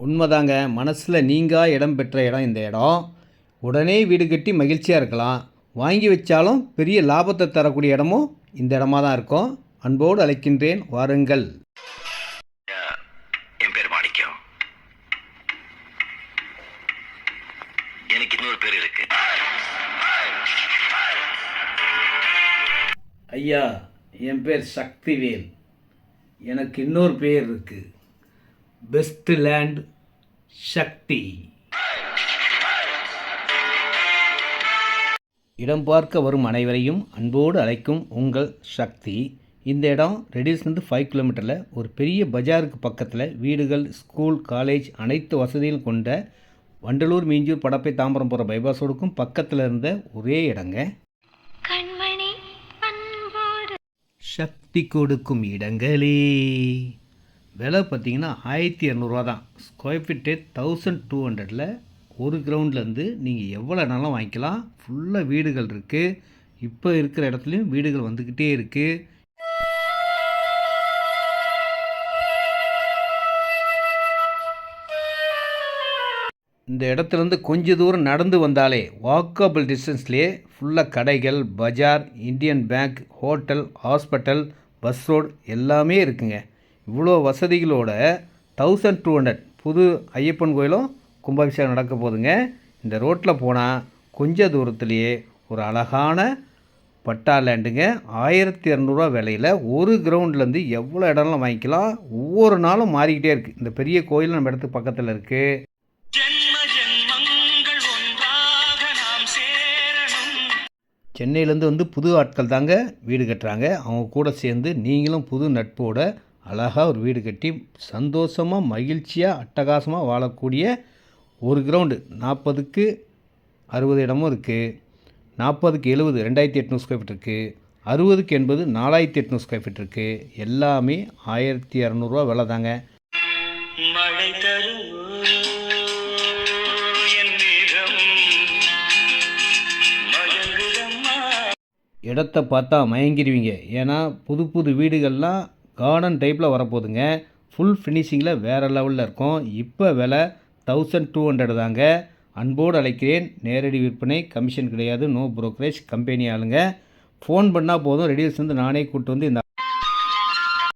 உண்மைதாங்க. மனசில் நீங்கா இடம் பெற்ற இடம் இந்த இடம். உடனே வீடு கட்டி மகிழ்ச்சியாக இருக்கலாம். வாங்கி வச்சாலும் பெரிய லாபத்தை தரக்கூடிய இடமும் இந்த இடமா தான் இருக்கும். அன்போடு அழைக்கின்றேன், வாருங்கள். என் பேர் மாணிக்கம். எனக்கு இன்னொரு பேர் இருக்கு. ஐயா, என் பேர் சக்திவேல். எனக்கு இன்னொரு பேர் இருக்கு, பெஸ்ட் லேண்ட் சக்தி. இடம் பார்க்க வரும் அனைவரையும் அன்போடு அழைக்கும் உங்கள் சக்தி. இந்த இடம் ரெடியூஸ்லேருந்து 5 கிலோமீட்டரில் ஒரு பெரிய பஜாருக்கு பக்கத்தில் வீடுகள், ஸ்கூல், காலேஜ் அனைத்து வசதிகளும் கொண்ட வண்டலூர், மீஞ்சூர், படப்பை, தாம்பரம் போகிற பைபாஸோடுக்கும் பக்கத்தில் இருந்த ஒரே இடங்க. சக்தி கொடுக்கும் இடங்களே. விலை பார்த்திங்கன்னா 1200 தான். Square feet 1200. ஒரு கிரவுண்ட்லேருந்து நீங்கள் எவ்வளோ நாளும் வாங்கிக்கலாம். ஃபுல்லாக வீடுகள் இருக்குது. இப்போ இருக்கிற இடத்துலையும் வீடுகள் வந்துக்கிட்டே இருக்குது. இந்த இடத்துலேருந்து கொஞ்சம் தூரம் நடந்து வந்தாலே வாக்கபிள் டிஸ்டன்ஸ்லேயே ஃபுல்லாக கடைகள், பஜார், Indian Bank, hotel, hospital, bus road எல்லாமே இருக்குங்க. இவ்வளோ வசதிகளோட 1200 புது ஐயப்பன் கோயிலும் கும்பாபிஷேகம் நடக்க போகுதுங்க. இந்த ரோட்டில் போனால் கொஞ்சம் தூரத்துலேயே ஒரு அழகான பட்டா லேண்டுங்க. 1200 விலையில் ஒரு கிரவுண்ட்லேருந்து எவ்வளோ இடம்லாம் வாங்கிக்கலாம். ஒவ்வொரு நாளும் மாறிக்கிட்டே இருக்குது. இந்த பெரிய கோயில் நம்ம இடத்துக்கு பக்கத்தில் இருக்குது. சென்னையிலேருந்து புது ஆட்கள் தாங்க வீடு கட்டுறாங்க. அவங்க கூட சேர்ந்து நீங்களும் புது நட்போட அழகாக ஒரு வீடு கட்டி சந்தோஷமாக, மகிழ்ச்சியாக, அட்டகாசமாக வாழக்கூடிய ஒரு கிரவுண்டு. 40க்கு 60 இடமும் இருக்குது. 40க்கு 70 2800 ஸ்கொயர் ஃபீட் இருக்குது. 60க்கு 80 4800 ஸ்கொயர் ஃபீட் இருக்குது. எல்லாமே 1200 விலை தாங்க. இடத்த பார்த்தா மயங்கிடுவீங்க. ஏன்னா புது புது வீடுகள்லாம் கார்டன் டைப்பில் வரப்போகுதுங்க. ஃபுல் ஃபினிஷிங்கில் வேறு லெவலில் இருக்கும். இப்போ விலை 1200 தாங்க. அன்போடு அழைக்கிறேன். நேரடி விற்பனை, கமிஷன் கிடையாது, நோ புரோக்கரேஜ். கம்பெனி ஆளுங்க. ஃபோன் பண்ணால் போதும், ரெடியூஸ் நானே கூப்பிட்டு வந்து இந்த